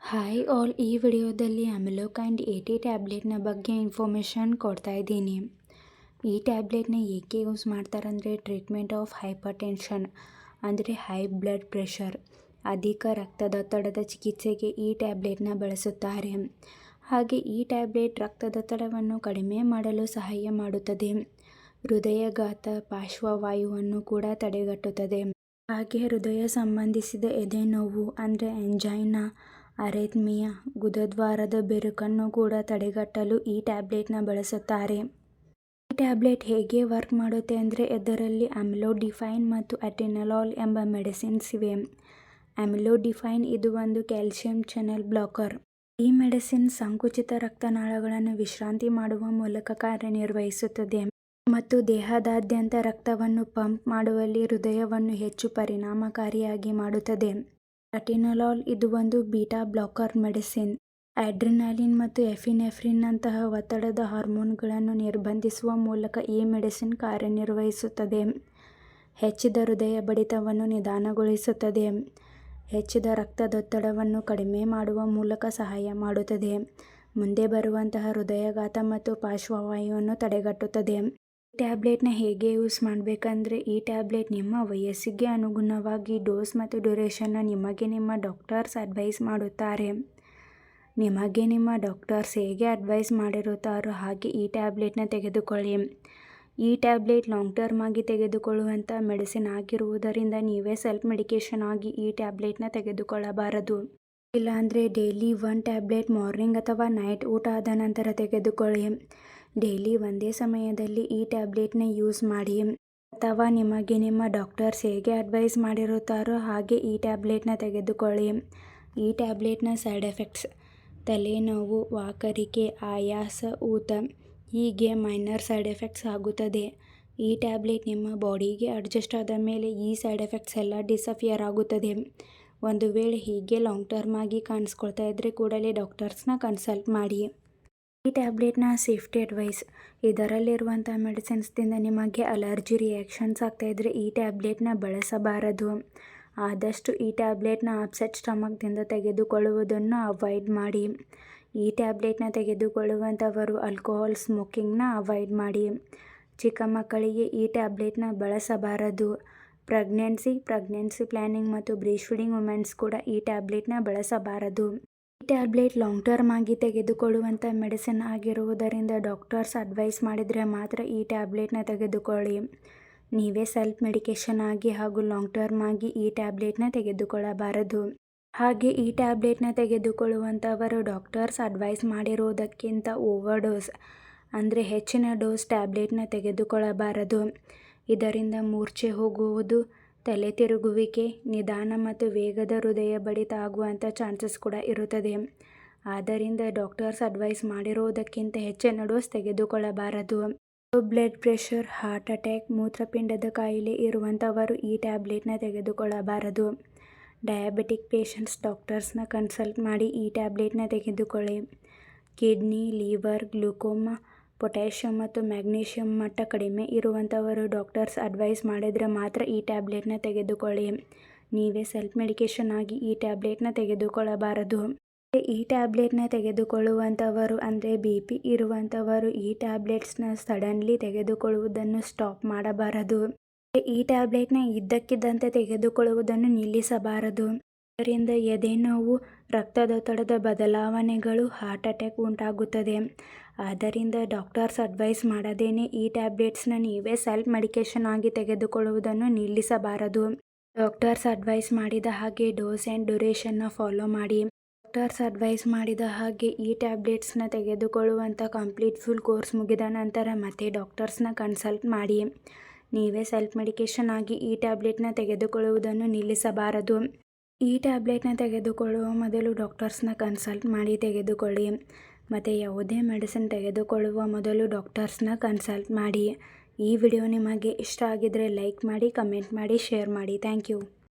Hi all, ಈ ವಿಡಿಯೋದಲ್ಲಿ ಅಮಿಲೋಕೈಂಡ್ 80 ಟ್ಯಾಬ್ಲೆಟ್ನ ಬಗ್ಗೆ ಇನ್ಫಾರ್ಮೇಷನ್ ಕೊಡ್ತಾ ಇದ್ದೀನಿ. ಈ ಟ್ಯಾಬ್ಲೆಟ್ನ ಏಕೆ ಯೂಸ್ ಮಾಡ್ತಾರಂದರೆ ಟ್ರೀಟ್ಮೆಂಟ್ ಆಫ್ ಹೈಪರ್ ಟೆನ್ಷನ್ ಅಂದರೆ ಹೈ ಬ್ಲಡ್ ಪ್ರೆಷರ್, ಅಧಿಕ ರಕ್ತದೊತ್ತಡದ ಚಿಕಿತ್ಸೆಗೆ ಈ ಟ್ಯಾಬ್ಲೆಟ್ನ ಬಳಸುತ್ತಾರೆ. ಹಾಗೆ ಈ ಟ್ಯಾಬ್ಲೆಟ್ ರಕ್ತದೊತ್ತಡವನ್ನು ಕಡಿಮೆ ಮಾಡಲು ಸಹಾಯ ಮಾಡುತ್ತದೆ, ಹೃದಯಾಘಾತ, ಪಾರ್ಶ್ವವಾಯುವನ್ನು ಕೂಡ ತಡೆಗಟ್ಟುತ್ತದೆ. ಹಾಗೆ ಹೃದಯ ಸಂಬಂಧಿಸಿದ ಎದೆ ನೋವು ಅಂದರೆ ಎಂಜೈನಾ, ಅರೆಥ್ಮಿಯಾ, ಗುದದ್ವಾರದ ಬಿರುಕನ್ನು ಕೂಡ ತಡೆಗಟ್ಟಲು ಈ ಟ್ಯಾಬ್ಲೆಟ್ನ ಬಳಸುತ್ತಾರೆ. ಈ ಟ್ಯಾಬ್ಲೆಟ್ ಹೇಗೆ ವರ್ಕ್ ಮಾಡುತ್ತೆ ಅಂದರೆ ಇದರಲ್ಲಿ ಅಮಿಲೋಡಿಫೈನ್ ಮತ್ತು ಅಟೆನಲಾಲ್ ಎಂಬ ಮೆಡಿಸಿನ್ಸ್ ಇವೆ. ಅಮಿಲೋಡಿಫೈನ್ ಇದು ಒಂದು ಕ್ಯಾಲ್ಸಿಯಂ ಚಾನೆಲ್ ಬ್ಲಾಕರ್. ಈ ಮೆಡಿಸಿನ್ ಸಂಕುಚಿತ ರಕ್ತನಾಳಗಳನ್ನು ವಿಶ್ರಾಂತಿ ಮಾಡುವ ಮೂಲಕ ಕಾರ್ಯನಿರ್ವಹಿಸುತ್ತದೆ ಮತ್ತು ದೇಹದಾದ್ಯಂತ ರಕ್ತವನ್ನು ಪಂಪ್ ಮಾಡುವಲ್ಲಿ ಹೃದಯವನ್ನು ಹೆಚ್ಚು ಪರಿಣಾಮಕಾರಿಯಾಗಿ ಮಾಡುತ್ತದೆ. ಅಟೆನಲಾಲ್ ಇದು ಒಂದು ಬೀಟಾ ಬ್ಲಾಕರ್ ಮೆಡಿಸಿನ್. ಅಡ್ರಿನಾಲಿನ್ ಮತ್ತು ಎಫಿನೆಫ್ರಿನ್ ನಂತಹ ಒತ್ತಡದ ಹಾರ್ಮೋನ್ಗಳನ್ನು ನಿರ್ಬಂಧಿಸುವ ಮೂಲಕ ಈ ಮೆಡಿಸಿನ್ ಕಾರ್ಯನಿರ್ವಹಿಸುತ್ತದೆ. ಹೆಚ್ಚಿದ ಹೃದಯ ಬಡಿತವನ್ನು ನಿಧಾನಗೊಳಿಸುತ್ತದೆ, ಹೆಚ್ಚಿದ ರಕ್ತದೊತ್ತಡವನ್ನು ಕಡಿಮೆ ಮಾಡುವ ಮೂಲಕ ಸಹಾಯ ಮಾಡುತ್ತದೆ, ಮುಂದೆ ಬರುವಂತಹ ಹೃದಯಾಘಾತ ಮತ್ತು ಪಾರ್ಶ್ವವಾಯುವನ್ನು ತಡೆಗಟ್ಟುತ್ತದೆ. ಈ ಟ್ಯಾಬ್ಲೆಟ್ನ ಹೇಗೆ ಯೂಸ್ ಮಾಡಬೇಕಂದ್ರೆ ಈ ಟ್ಯಾಬ್ಲೆಟ್ ನಿಮ್ಮ ವಯಸ್ಸಿಗೆ ಅನುಗುಣವಾಗಿ ಡೋಸ್ ಮತ್ತು ಡ್ಯೂರೇಷನ್ನ ನಿಮಗೆ ನಿಮ್ಮ ಡಾಕ್ಟರ್ಸ್ ಅಡ್ವೈಸ್ ಮಾಡುತ್ತಾರೆ. ನಿಮಗೆ ನಿಮ್ಮ ಡಾಕ್ಟರ್ಸ್ ಹೇಗೆ ಅಡ್ವೈಸ್ ಮಾಡಿರುತ್ತಾರೋ ಹಾಗೆ ಈ ಟ್ಯಾಬ್ಲೆಟ್ನ ತೆಗೆದುಕೊಳ್ಳಿ. ಈ ಟ್ಯಾಬ್ಲೆಟ್ ಲಾಂಗ್ ಟರ್ಮ್ ಆಗಿ ತೆಗೆದುಕೊಳ್ಳುವಂಥ ಮೆಡಿಸಿನ್ ಆಗಿರುವುದರಿಂದ ನೀವೇ ಸೆಲ್ಫ್ ಮೆಡಿಕೇಷನ್ ಆಗಿ ಈ ಟ್ಯಾಬ್ಲೆಟ್ನ ತೆಗೆದುಕೊಳ್ಳಬಾರದು. ಇಲ್ಲಾಂದರೆ ಡೈಲಿ 1 ಟ್ಯಾಬ್ಲೆಟ್ ಮಾರ್ನಿಂಗ್ ಅಥವಾ ನೈಟ್ ಊಟ ಆದ ನಂತರ ತೆಗೆದುಕೊಳ್ಳಿ. ಡೈಲಿ ಒಂದೇ ಸಮಯದಲ್ಲಿ ಈ ಟ್ಯಾಬ್ಲೆಟ್ನ ಯೂಸ್ ಮಾಡಿ ಅಥವಾ ನಿಮಗೆ ನಿಮ್ಮ ಡಾಕ್ಟರ್ಸ್ ಹೇಗೆ ಅಡ್ವೈಸ್ ಮಾಡಿರುತ್ತಾರೋ ಹಾಗೆ ಈ ಟ್ಯಾಬ್ಲೆಟ್ನ ತೆಗೆದುಕೊಳ್ಳಿ. ಈ ಟ್ಯಾಬ್ಲೆಟ್ನ ಸೈಡ್ ಎಫೆಕ್ಟ್ಸ್ ತಲೆನೋವು, ವಾಕರಿಕೆ, ಆಯಾಸ, ಊತ ಹೀಗೆ ಮೈನರ್ ಸೈಡ್ ಎಫೆಕ್ಟ್ಸ್ ಆಗುತ್ತದೆ. ಈ ಟ್ಯಾಬ್ಲೆಟ್ ನಿಮ್ಮ ಬಾಡಿಗೆ ಅಡ್ಜಸ್ಟ್ ಆದ ಮೇಲೆ ಈ ಸೈಡ್ ಎಫೆಕ್ಟ್ಸ್ ಎಲ್ಲ ಡಿಸಫಿಯರ್ ಆಗುತ್ತದೆ. ಒಂದು ವೇಳೆ ಹೀಗೆ ಲಾಂಗ್ ಟರ್ಮ್ ಆಗಿ ಕಾಣಿಸ್ಕೊಳ್ತಾ ಇದ್ದರೆ ಕೂಡಲೇ ಡಾಕ್ಟರ್ಸ್ನ ಕನ್ಸಲ್ಟ್ ಮಾಡಿ. ಈ ಟ್ಯಾಬ್ಲೆಟ್ನ ಸೇಫ್ಟಿ ಅಡ್ವೈಸ್ ಇದರಲ್ಲಿರುವಂಥ ಮೆಡಿಸಿನ್ಸ್ದಿಂದ ನಿಮಗೆ ಅಲರ್ಜಿ ರಿಯಾಕ್ಷನ್ಸ್ ಆಗ್ತಾಯಿದ್ರೆ ಈ ಟ್ಯಾಬ್ಲೆಟ್ನ ಬಳಸಬಾರದು. ಆದಷ್ಟು ಈ ಟ್ಯಾಬ್ಲೆಟ್ನ ಅಪ್ಸೆಟ್ ಸ್ಟಮಕ್ದಿಂದ ತೆಗೆದುಕೊಳ್ಳುವುದನ್ನು ಅವಾಯ್ಡ್ ಮಾಡಿ. ಈ ಟ್ಯಾಬ್ಲೆಟ್ನ ತೆಗೆದುಕೊಳ್ಳುವಂಥವರು ಆಲ್ಕೋಹಾಲ್ ಸ್ಮೋಕಿಂಗ್ನ ಅವಾಯ್ಡ್ ಮಾಡಿ. ಚಿಕ್ಕ ಮಕ್ಕಳಿಗೆ ಈ ಟ್ಯಾಬ್ಲೆಟ್ನ ಬಳಸಬಾರದು. ಪ್ರೆಗ್ನೆನ್ಸಿ ಪ್ಲ್ಯಾನಿಂಗ್ ಮತ್ತು ಬ್ರೀಸ್ಟ್ ಫೀಡಿಂಗ್ ವುಮೆನ್ಸ್ ಕೂಡ ಈ ಟ್ಯಾಬ್ಲೆಟ್ನ ಬಳಸಬಾರದು. ಈ ಟ್ಯಾಬ್ಲೆಟ್ ಲಾಂಗ್ ಟರ್ಮ್ ಆಗಿ ತೆಗೆದುಕೊಳ್ಳುವಂಥ ಮೆಡಿಸಿನ್ ಆಗಿರುವುದರಿಂದ ಡಾಕ್ಟರ್ಸ್ ಅಡ್ವೈಸ್ ಮಾಡಿದರೆ ಮಾತ್ರ ಈ ಟ್ಯಾಬ್ಲೆಟ್ನ ತೆಗೆದುಕೊಳ್ಳಿ. ನೀವೇ ಸೆಲ್ಫ್ ಮೆಡಿಕೇಷನ್ ಆಗಿ ಹಾಗೂ ಲಾಂಗ್ ಟರ್ಮ್ ಆಗಿ ಈ ಟ್ಯಾಬ್ಲೆಟ್ನ ತೆಗೆದುಕೊಳ್ಳಬಾರದು. ಹಾಗೆ ಈ ಟ್ಯಾಬ್ಲೆಟ್ನ ತೆಗೆದುಕೊಳ್ಳುವಂಥವರು ಡಾಕ್ಟರ್ಸ್ ಅಡ್ವೈಸ್ ಮಾಡಿರುವುದಕ್ಕಿಂತ ಓವರ್ ಡೋಸ್ ಅಂದರೆ ಹೆಚ್ಚಿನ ಡೋಸ್ ಟ್ಯಾಬ್ಲೆಟ್ನ ತೆಗೆದುಕೊಳ್ಳಬಾರದು. ಇದರಿಂದ ಮೂರ್ಛೆ ಹೋಗುವುದು, ತಲೆ ತಿರುಗುವಿಕೆ, ನಿಧಾನ ಮತ್ತು ವೇಗದ ಹೃದಯ ಬಡಿತ ಆಗುವಂಥ ಚಾನ್ಸಸ್ ಕೂಡ ಇರುತ್ತದೆ. ಆದ್ದರಿಂದ ಡಾಕ್ಟರ್ಸ್ ಅಡ್ವೈಸ್ ಮಾಡಿರುವುದಕ್ಕಿಂತ ಹೆಚ್ಚಿನ ಡೋಸ್ ತೆಗೆದುಕೊಳ್ಳಬಾರದು. Low blood pressure, heart attack, ಮೂತ್ರಪಿಂಡದ ಕಾಯಿಲೆ ಇರುವಂಥವರು ಈ ಟ್ಯಾಬ್ಲೆಟ್ನ ತೆಗೆದುಕೊಳ್ಳಬಾರದು. ಡಯಾಬಿಟಿಕ್ ಪೇಷಂಟ್ಸ್ ಡಾಕ್ಟರ್ಸ್ನ ಕನ್ಸಲ್ಟ್ ಮಾಡಿ ಈ ಟ್ಯಾಬ್ಲೆಟ್ನ ತೆಗೆದುಕೊಳ್ಳಿ. ಕಿಡ್ನಿ, ಲಿವರ್, ಗ್ಲೂಕೋಮಾ, ಪೊಟ್ಯಾಷಿಯಂ ಮತ್ತು ಮ್ಯಾಗ್ನೀಷಿಯಂ ಮಟ್ಟ ಕಡಿಮೆ ಇರುವಂಥವರು ಡಾಕ್ಟರ್ಸ್ ಅಡ್ವೈಸ್ ಮಾಡಿದರೆ ಮಾತ್ರ ಈ ಟ್ಯಾಬ್ಲೆಟ್ನ ತೆಗೆದುಕೊಳ್ಳಿ. ನೀವೇ ಸೆಲ್ಫ್ ಮೆಡಿಕೇಷನ್ ಆಗಿ ಈ ಟ್ಯಾಬ್ಲೆಟ್ನ ತೆಗೆದುಕೊಳ್ಳಬಾರದು. ಈ ಟ್ಯಾಬ್ಲೆಟ್ನ ತೆಗೆದುಕೊಳ್ಳುವಂಥವರು ಅಂದರೆ BP ಇರುವಂಥವರು ಈ ಟ್ಯಾಬ್ಲೆಟ್ಸ್ನ ಸಡನ್ಲಿ ತೆಗೆದುಕೊಳ್ಳುವುದನ್ನು ಸ್ಟಾಪ್ ಮಾಡಬಾರದು. ಈ ಟ್ಯಾಬ್ಲೆಟ್ನ ಇದ್ದಕ್ಕಿದ್ದಂತೆ ತೆಗೆದುಕೊಳ್ಳುವುದನ್ನು ನಿಲ್ಲಿಸಬಾರದು. ಇದರಿಂದ ಎದೆ ನೋವು, ರಕ್ತದೊತ್ತಡದ ಬದಲಾವಣೆಗಳು, ಹಾರ್ಟ್ ಅಟ್ಯಾಕ್ ಉಂಟಾಗುತ್ತದೆ. ಆದ್ದರಿಂದ ಡಾಕ್ಟರ್ಸ್ ಅಡ್ವೈಸ್ ಮಾಡದೇನೆ ಈ ಟ್ಯಾಬ್ಲೆಟ್ಸ್ನ ನೀವೇ ಸೆಲ್ಫ್ ಮೆಡಿಕೇಷನ್ ಆಗಿ ತೆಗೆದುಕೊಳ್ಳುವುದನ್ನು ನಿಲ್ಲಿಸಬಾರದು. ಡಾಕ್ಟರ್ಸ್ ಅಡ್ವೈಸ್ ಮಾಡಿದ ಹಾಗೆ ಡೋಸ್ ಆ್ಯಂಡ್ ಡ್ಯೂರೇಷನ್ನ ಫಾಲೋ ಮಾಡಿ. ಡಾಕ್ಟರ್ಸ್ ಅಡ್ವೈಸ್ ಮಾಡಿದ ಹಾಗೆ ಈ ಟ್ಯಾಬ್ಲೆಟ್ಸ್ನ ತೆಗೆದುಕೊಳ್ಳುವಂಥ ಕಂಪ್ಲೀಟ್ ಫುಲ್ ಕೋರ್ಸ್ ಮುಗಿದ ನಂತರ ಮತ್ತೆ ಡಾಕ್ಟರ್ಸ್ನ ಕನ್ಸಲ್ಟ್ ಮಾಡಿ. ನೀವೇ ಸೆಲ್ಫ್ ಮೆಡಿಕೇಷನ್ ಆಗಿ ಈ ಟ್ಯಾಬ್ಲೆಟ್ನ ತೆಗೆದುಕೊಳ್ಳುವುದನ್ನು ನಿಲ್ಲಿಸಬಾರದು. ಈ ಟ್ಯಾಬ್ಲೆಟ್ನ ತೆಗೆದುಕೊಳ್ಳುವ ಮೊದಲು ಡಾಕ್ಟರ್ಸ್ನ ಕನ್ಸಲ್ಟ್ ಮಾಡಿ ತೆಗೆದುಕೊಳ್ಳಿ. ಮತ್ತು ಯಾವುದೇ ಮೆಡಿಸಿನ್ ತೆಗೆದುಕೊಳ್ಳುವ ಮೊದಲು ಡಾಕ್ಟರ್ಸ್ನ ಕನ್ಸಲ್ಟ್ ಮಾಡಿ. ಈ ವಿಡಿಯೋ ನಿಮಗೆ ಇಷ್ಟ ಆಗಿದ್ದರೆ ಲೈಕ್ ಮಾಡಿ, ಕಮೆಂಟ್ ಮಾಡಿ, ಶೇರ್ ಮಾಡಿ. Thank you.